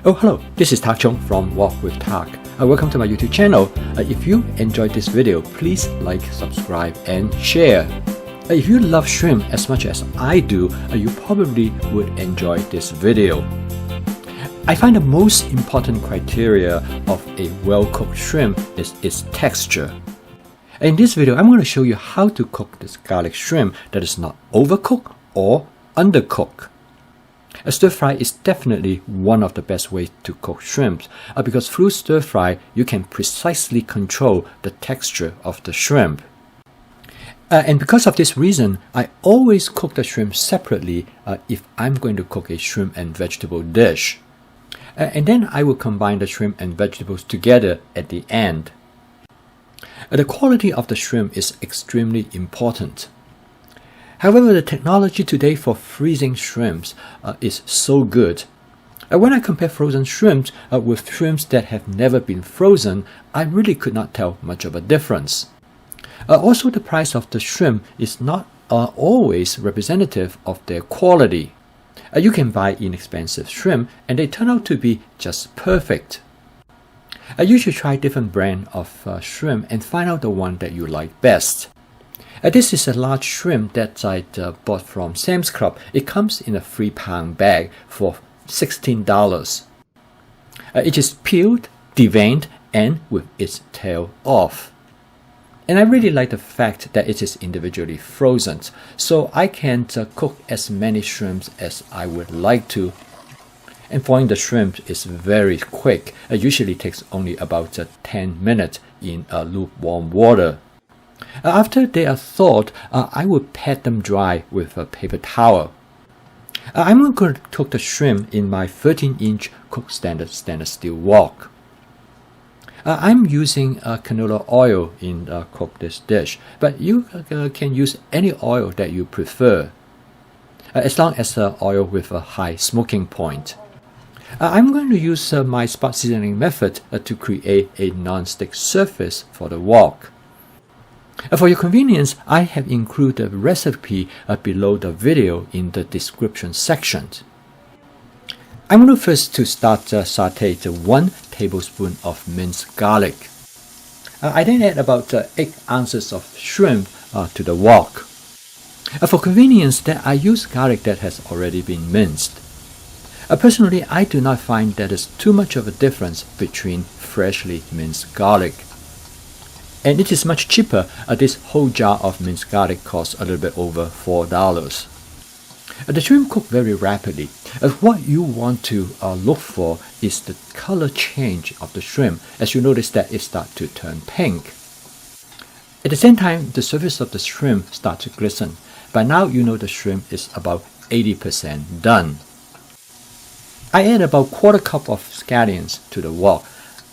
Oh, hello, this is Tak Chung from Wok with Tak. Welcome to my YouTube channel. If you enjoyed this video, please like, subscribe, and share. If you love shrimp as much as I do, you probably would enjoy this video. I find the most important criteria of a well-cooked shrimp is its texture. In this video, I'm going to show you how to cook this garlic shrimp that is not overcooked or undercooked. A stir fry is definitely one of the best ways to cook shrimps because through stir fry you can precisely control the texture of the shrimp. And because of this reason, I always cook the shrimp separately if I'm going to cook a shrimp and vegetable dish. And then I will combine the shrimp and vegetables together at the end. The quality of the shrimp is extremely important. However, the technology today for freezing shrimps is so good. When I compare frozen shrimps with shrimps that have never been frozen, I really could not tell much of a difference. Also, the price of the shrimp is not always representative of their quality. You can buy inexpensive shrimp and they turn out to be just perfect. You should try different brands of shrimp and find out the one that you like best. This is a large shrimp that I bought from Sam's Club. It comes in a 3-pound bag for $16. It is peeled, deveined, and with its tail off. And I really like the fact that it is individually frozen, so I can cook as many shrimps as I would like to. And thawing the shrimp is very quick. It usually takes only about 10 minutes in lukewarm water. After they are thawed, I will pat them dry with a paper towel. I'm going to cook the shrimp in my 13-inch cook standard stainless steel wok. I'm using canola oil in cook this dish, but you can use any oil that you prefer, as long as oil with a high smoking point. I'm going to use my spot seasoning method to create a non-stick surface for the wok. For your convenience, I have included the recipe below the video in the description section. I'm going to first start sauté 1 tablespoon of minced garlic. I then add about 8 ounces of shrimp to the wok. For convenience, I use garlic that has already been minced. Personally, I do not find that there's too much of a difference between freshly minced garlic. And it is much cheaper. This whole jar of minced garlic costs a little bit over $4. The shrimp cook very rapidly. What you want to look for is the color change of the shrimp, as you notice that it starts to turn pink. At the same time, the surface of the shrimp starts to glisten. By now, you know the shrimp is about 80% done. I add about 1/4 cup of scallions to the wok.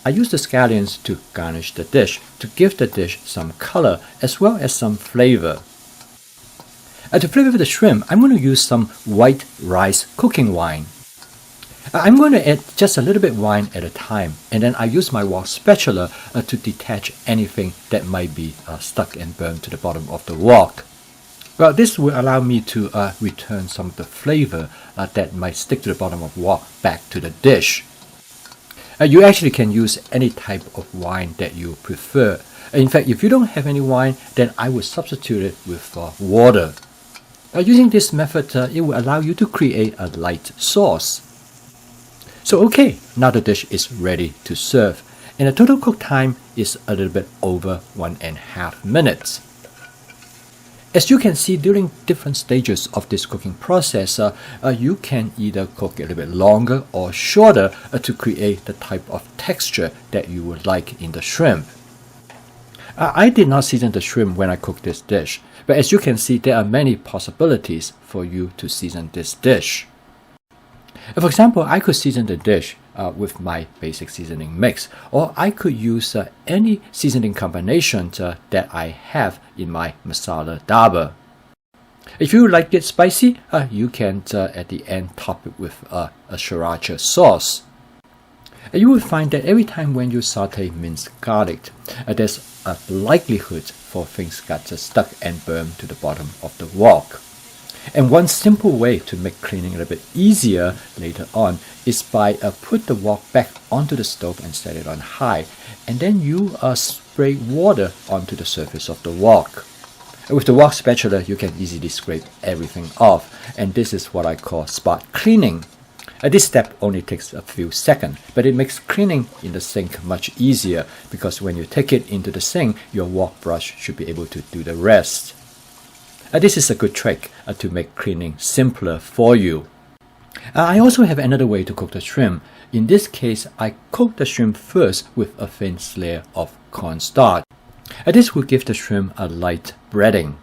I use the scallions to garnish the dish, to give the dish some color as well as some flavor. To flavor the shrimp, I'm going to use some white rice cooking wine. I'm going to add just a little bit wine at a time, and then I use my wok spatula to detach anything that might be stuck and burned to the bottom of the wok. Well, this will allow me to return some of the flavor that might stick to the bottom of the wok back to the dish. You actually can use any type of wine that you prefer. In fact, if you don't have any wine, then I would substitute it with water. Using this method, it will allow you to create a light sauce. So okay, now the dish is ready to serve. And the total cook time is a little bit over 1.5 minutes. As you can see, during different stages of this cooking process, you can either cook a little bit longer or shorter to create the type of texture that you would like in the shrimp. I did not season the shrimp when I cooked this dish, but as you can see, there are many possibilities for you to season this dish. For example, I could season the dish with my basic seasoning mix, or I could use any seasoning combination that I have in my masala dabba. If you like it spicy, you can at the end top it with a sriracha sauce. You will find that every time when you saute minced garlic, there's a likelihood for things got stuck and burned to the bottom of the wok. And one simple way to make cleaning a little bit easier later on is by put the wok back onto the stove and set it on high, and then you spray water onto the surface of the wok. With the wok spatula, you can easily scrape everything off, and this is what I call spot cleaning. This step only takes a few seconds, but it makes cleaning in the sink much easier, because when you take it into the sink, your wok brush should be able to do the rest. This is a good trick to make cleaning simpler for you. I also have another way to cook the shrimp. In this case, I cook the shrimp first with a thin layer of cornstarch. This will give the shrimp a light breading.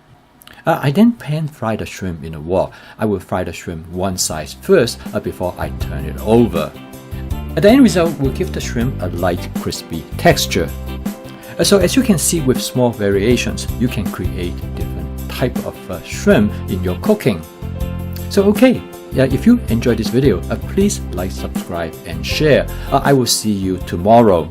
I then pan fry the shrimp in the wok. I will fry the shrimp one side first before I turn it over. The end result will give the shrimp a light crispy texture. So as you can see, with small variations, you can create different type of shrimp in your cooking. So okay, if you enjoyed this video, please like, subscribe and share. I will see you tomorrow.